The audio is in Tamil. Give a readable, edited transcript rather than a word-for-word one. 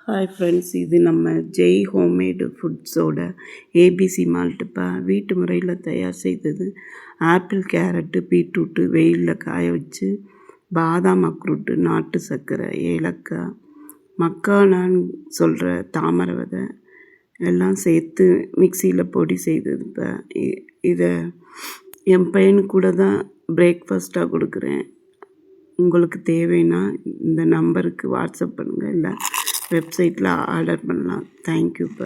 ஹாய் ஃப்ரெண்ட்ஸ், இது நம்ம ஜெய் ஹோம்மேடு ஃபுட்ஸோட ஏபிசி மால்ட்டுப்பா. வீட்டு முறையில் தயார் செய்தது. ஆப்பிள், கேரட்டு, பீட்ரூட்டு வெயிலில் காய வச்சு, பாதாம், அக்ரூட்டு, நாட்டு சர்க்கரை, ஏலக்காய், மக்கானான்னு சொல்கிற தாமரை விதை எல்லாம் சேர்த்து மிக்சியில் பொடி செய்ததுப்பா. இதை என் பையனுக்கு கூட தான் பிரேக்ஃபாஸ்ட்டாக கொடுக்குறேன். உங்களுக்கு தேவைன்னா இந்த நம்பருக்கு வாட்ஸ்அப் பண்ணுங்கள், இல்லை வெப்சைட்டில் ஆர்டர் பண்ணலாம். தேங்க்யூப்பா.